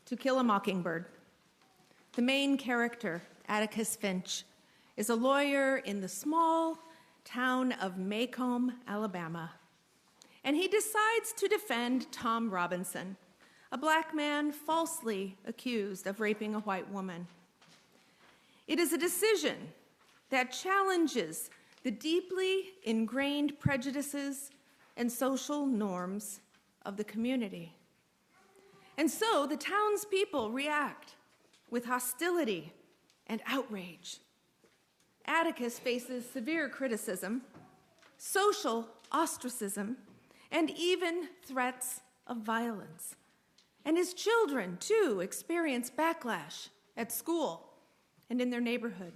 To Kill a Mockingbird. The main character, Atticus Finch, is a lawyer in the small town of Maycomb, Alabama. And he decides to defend Tom Robinson, a black man falsely accused of raping a white woman. It is a decision that challenges the deeply ingrained prejudices and social norms of the community. And so the townspeople react with hostility and outrage. Atticus faces severe criticism, social ostracism, and even threats of violence. And his children, too, experience backlash at school and in their neighborhood.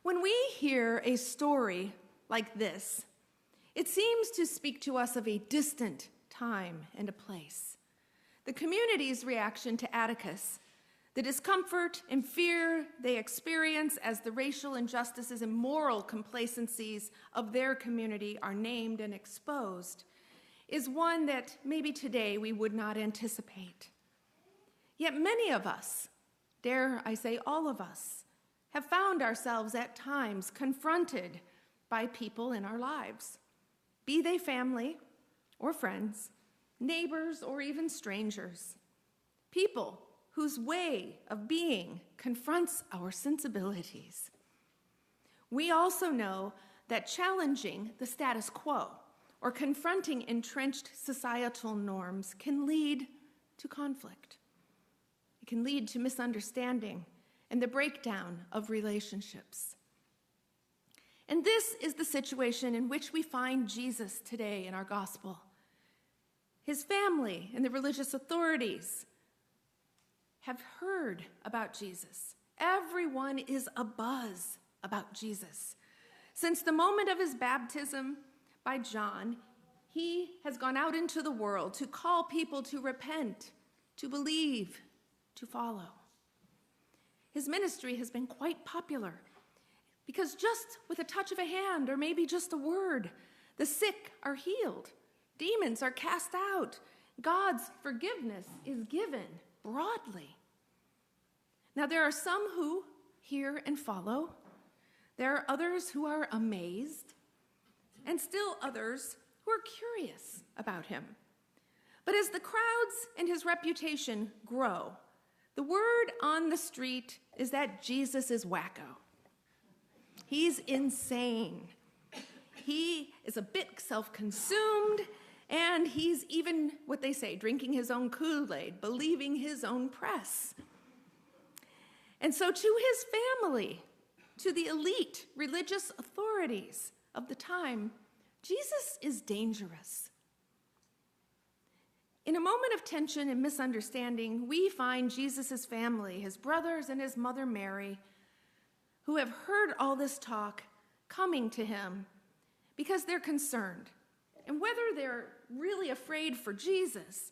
When we hear a story like this, it seems to speak to us of a distant time and a place. The community's reaction to Atticus, the discomfort and fear they experience as the racial injustices and moral complacencies of their community are named and exposed, is one that maybe today we would not anticipate. Yet many of us, dare I say all of us, have found ourselves at times confronted by people in our lives, be they family or friends, neighbors or even strangers, people whose way of being confronts our sensibilities. We also know that challenging the status quo or confronting entrenched societal norms can lead to conflict. It can lead to misunderstanding and the breakdown of relationships. And this is the situation in which we find Jesus today in our gospel. His family and the religious authorities have heard about Jesus. Everyone is abuzz about Jesus. Since the moment of his baptism by John, he has gone out into the world to call people to repent, to believe, to follow. His ministry has been quite popular because just with a touch of a hand or maybe just a word, the sick are healed, demons are cast out, God's forgiveness is given broadly. Now, there are some who hear and follow. There are others who are amazed, and still others who are curious about him. But as the crowds and his reputation grow, the word on the street is that Jesus is wacko. He's insane. He is a bit self-consumed, and he's even, what they say, drinking his own Kool-Aid, believing his own press. And so to his family, to the elite religious authorities of the time, Jesus is dangerous. In a moment of tension and misunderstanding, we find Jesus' family, his brothers and his mother Mary, who have heard all this talk, coming to him because they're concerned. And whether they're really afraid for Jesus,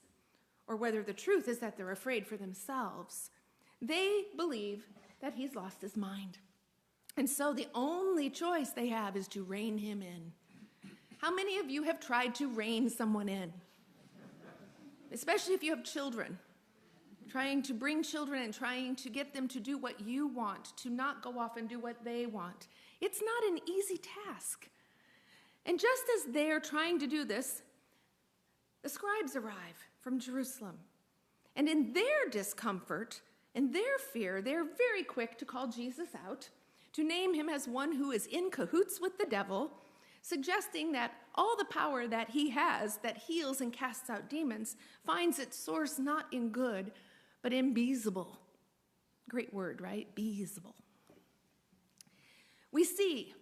or whether the truth is that they're afraid for themselves, they believe that he's lost his mind. And so the only choice they have is to rein him in. How many of you have tried to rein someone in? Especially if you have children. Trying to bring children and trying to get them to do what you want, to not go off and do what they want. It's not an easy task. And just as they're trying to do this, the scribes arrive from Jerusalem. And in their discomfort and their fear, they're very quick to call Jesus out, to name him as one who is in cahoots with the devil, suggesting that all the power that he has that heals and casts out demons finds its source not in good, but in Beelzebul. Great word, right? Beelzebul. We see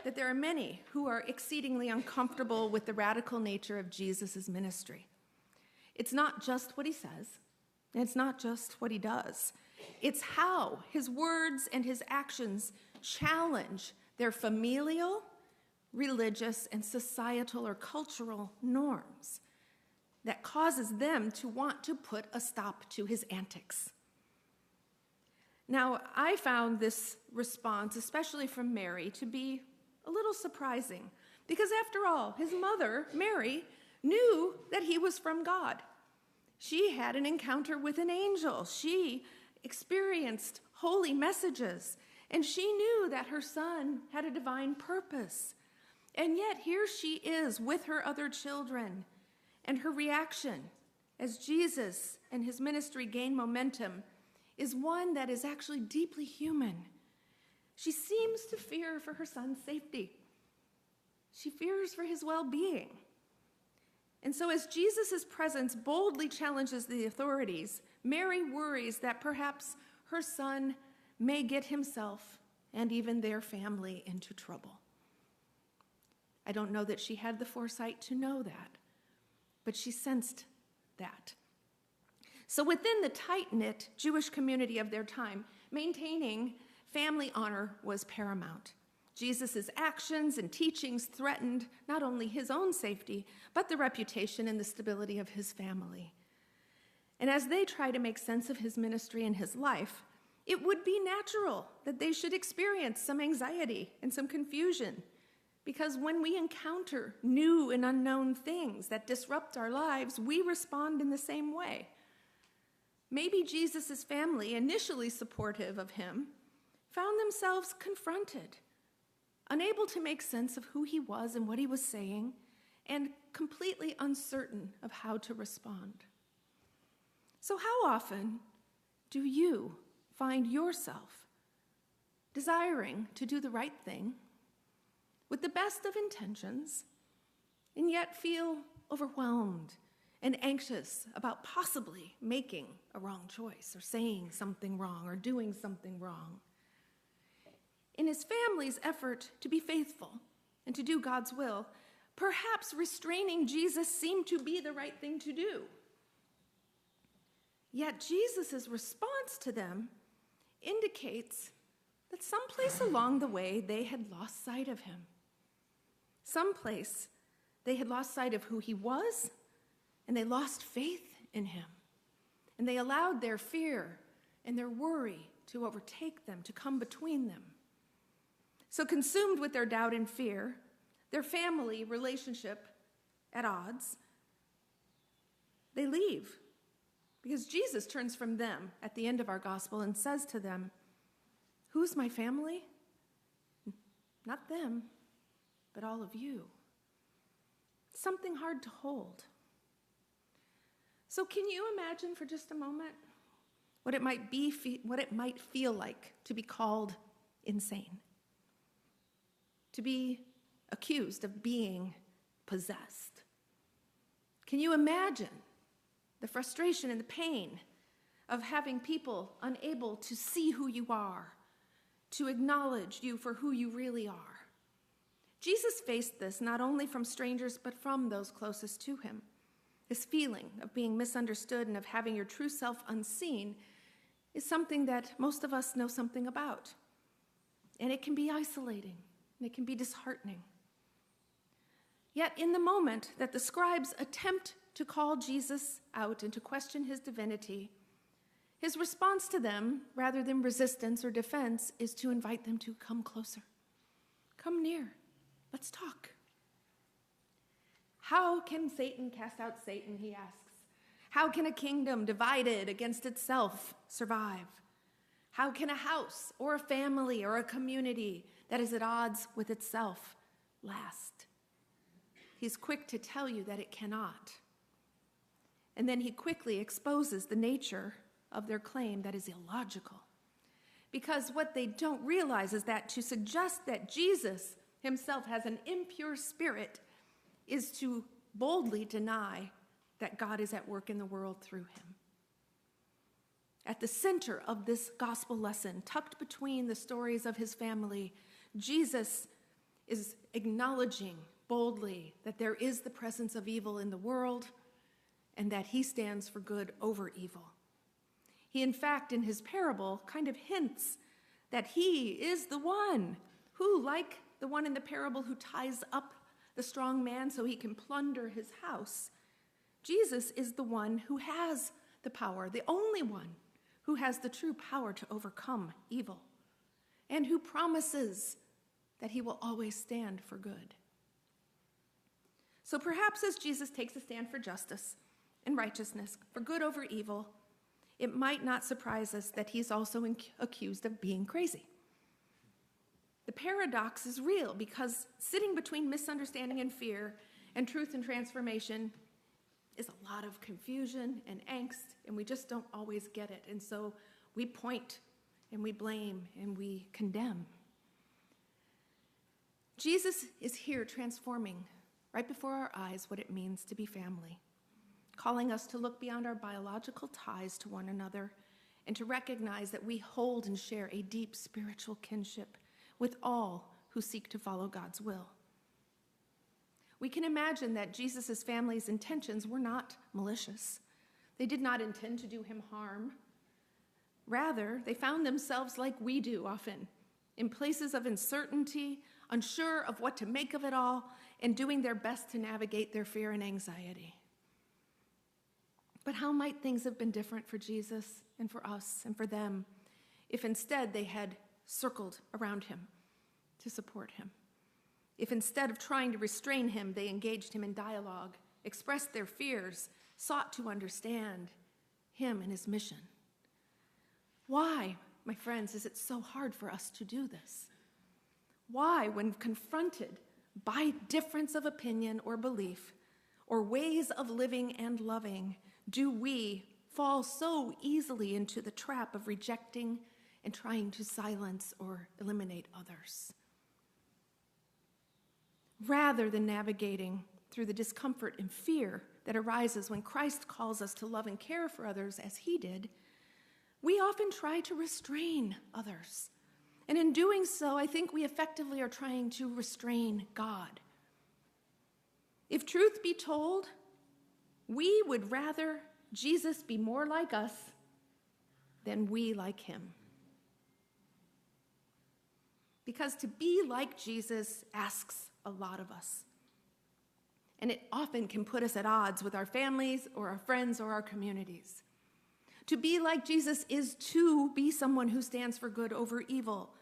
that there are many who are exceedingly uncomfortable with the radical nature of Jesus' ministry. It's not just what he says, and it's not just what he does. It's how his words and his actions challenge their familial, religious, and societal or cultural norms that causes them to want to put a stop to his antics. Now, I found this response, especially from Mary, to be a little surprising, because after all, his mother, Mary, knew that he was from God. She had an encounter with an angel. She experienced holy messages, and she knew that her son had a divine purpose. And yet here she is with her other children, and her reaction as Jesus and his ministry gain momentum is one that is actually deeply human. She seems to fear for her son's safety. She fears for his well-being. And so as Jesus' presence boldly challenges the authorities, Mary worries that perhaps her son may get himself and even their family into trouble. I don't know that she had the foresight to know that, but she sensed that. So within the tight-knit Jewish community of their time, maintaining family honor was paramount. Jesus' actions and teachings threatened not only his own safety, but the reputation and the stability of his family. And as they try to make sense of his ministry and his life, it would be natural that they should experience some anxiety and some confusion, because when we encounter new and unknown things that disrupt our lives, we respond in the same way. Maybe Jesus' family, initially supportive of him, found themselves confronted, unable to make sense of who he was and what he was saying, and completely uncertain of how to respond. So how often do you find yourself desiring to do the right thing with the best of intentions, and yet feel overwhelmed and anxious about possibly making a wrong choice or saying something wrong or doing something wrong? In his family's effort to be faithful and to do God's will, perhaps restraining Jesus seemed to be the right thing to do. Yet Jesus' response to them indicates that someplace along the way they had lost sight of him. Someplace they had lost sight of who he was, and they lost faith in him. And they allowed their fear and their worry to overtake them, to come between them. So consumed with their doubt and fear, their family relationship at odds, they leave. Because Jesus turns from them at the end of our gospel and says to them, "Who's my family? Not them, but all of you." Something hard to hold. So can you imagine for just a moment what it might feel like to be called insane? To be accused of being possessed? Can you imagine the frustration and the pain of having people unable to see who you are, to acknowledge you for who you really are? Jesus faced this not only from strangers, but from those closest to him. This feeling of being misunderstood and of having your true self unseen is something that most of us know something about. And it can be isolating, and it can be disheartening. Yet in the moment that the scribes attempt to call Jesus out and to question his divinity, his response to them, rather than resistance or defense, is to invite them to come closer. Come near. Let's talk. How can Satan cast out Satan, he asks. How can a kingdom divided against itself survive? How can a house or a family or a community that is at odds with itself last? He's quick to tell you that it cannot. And then he quickly exposes the nature of their claim that is illogical. Because what they don't realize is that to suggest that Jesus himself has an impure spirit is to boldly deny that God is at work in the world through him. At the center of this gospel lesson, tucked between the stories of his family, Jesus is acknowledging boldly that there is the presence of evil in the world and that he stands for good over evil. He, in fact, in his parable, kind of hints that he is the one who, like the one in the parable who ties up the strong man so he can plunder his house, Jesus is the one who has the power, the only one who has the true power to overcome evil, and who promises that he will always stand for good. So perhaps as Jesus takes a stand for justice and righteousness, for good over evil, it might not surprise us that he's also accused of being crazy. The paradox is real because sitting between misunderstanding and fear and truth and transformation is a lot of confusion and angst, and we just don't always get it. And so we point and we blame and we condemn. Jesus is here transforming right before our eyes what it means to be family, calling us to look beyond our biological ties to one another and to recognize that we hold and share a deep spiritual kinship with all who seek to follow God's will. We can imagine that Jesus' family's intentions were not malicious. They did not intend to do him harm. Rather, they found themselves like we do often, in places of uncertainty, unsure of what to make of it all, and doing their best to navigate their fear and anxiety. But how might things have been different for Jesus and for us and for them if instead they had circled around him to support him? If instead of trying to restrain him, they engaged him in dialogue, expressed their fears, sought to understand him and his mission? Why, my friends, is it so hard for us to do this? Why, when confronted by difference of opinion or belief, or ways of living and loving, do we fall so easily into the trap of rejecting and trying to silence or eliminate others? Rather than navigating through the discomfort and fear that arises when Christ calls us to love and care for others as he did, we often try to restrain others. And in doing so, I think we effectively are trying to restrain God. If truth be told, we would rather Jesus be more like us than we like him. Because to be like Jesus asks a lot of us. And it often can put us at odds with our families or our friends or our communities. To be like Jesus is to be someone who stands for good over evil,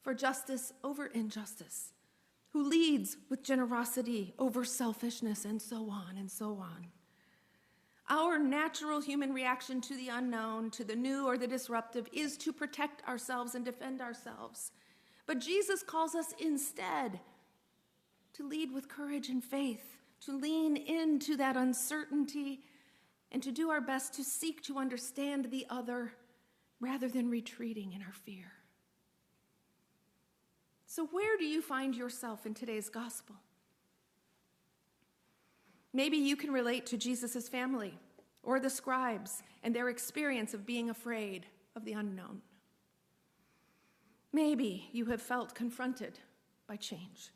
for justice over injustice, who leads with generosity over selfishness, and so on and so on. Our natural human reaction to the unknown, to the new or the disruptive, is to protect ourselves and defend ourselves. But Jesus calls us instead to lead with courage and faith, to lean into that uncertainty, and to do our best to seek to understand the other rather than retreating in our fear. So where do you find yourself in today's gospel? Maybe you can relate to Jesus' family or the scribes and their experience of being afraid of the unknown. Maybe you have felt confronted by change,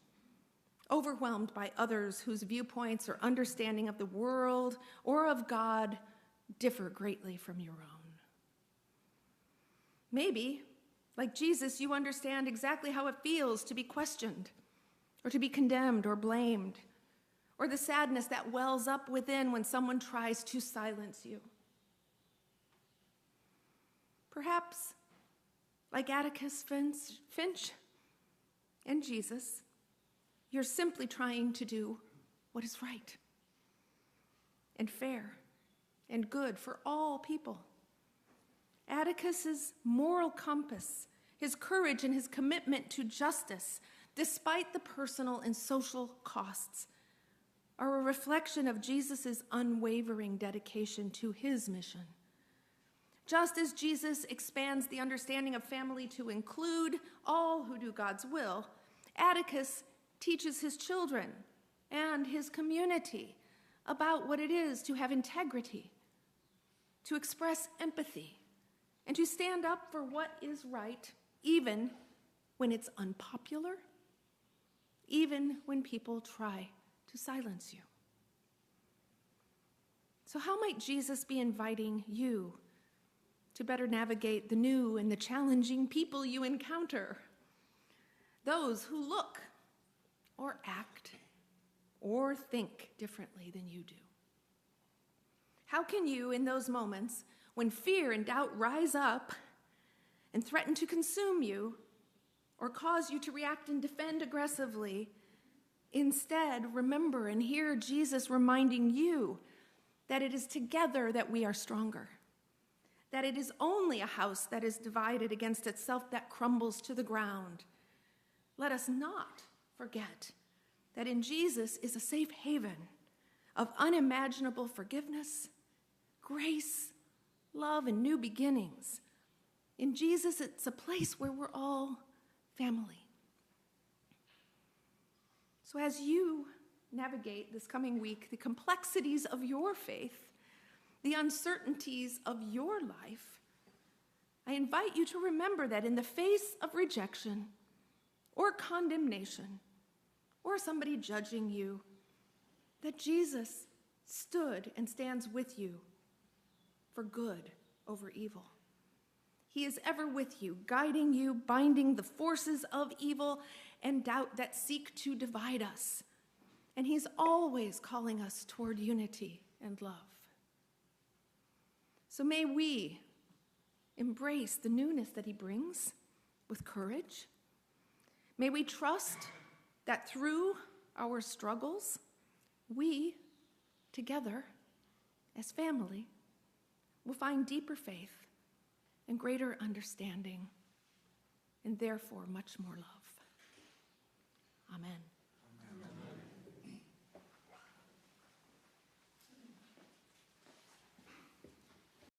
overwhelmed by others whose viewpoints or understanding of the world or of God differ greatly from your own. Maybe, like Jesus, you understand exactly how it feels to be questioned or to be condemned or blamed, or the sadness that wells up within when someone tries to silence you. Perhaps, like Atticus Finch and Jesus, you're simply trying to do what is right and fair and good for all people. Atticus's moral compass, his courage and his commitment to justice, despite the personal and social costs, are a reflection of Jesus' unwavering dedication to his mission. Just as Jesus expands the understanding of family to include all who do God's will, Atticus teaches his children and his community about what it is to have integrity, to express empathy, and to stand up for what is right, even when it's unpopular, even when people try to silence you. So how might Jesus be inviting you to better navigate the new and the challenging people you encounter? Those who look or act or think differently than you do. How can you, in those moments when fear and doubt rise up and threaten to consume you or cause you to react and defend aggressively, instead remember and hear Jesus reminding you that it is together that we are stronger, that it is only a house that is divided against itself that crumbles to the ground. Let us not forget that in Jesus is a safe haven of unimaginable forgiveness, grace, love, and new beginnings. In Jesus, it's a place where we're all family. So as you navigate this coming week the complexities of your faith, the uncertainties of your life, I invite you to remember that in the face of rejection or condemnation or somebody judging you, that Jesus stood and stands with you for good over evil. He is ever with you, guiding you, binding the forces of evil and doubt that seek to divide us. And he's always calling us toward unity and love. So may we embrace the newness that he brings with courage. May we trust that through our struggles, we, together, as family, will find deeper faith and greater understanding, and therefore much more love. Amen.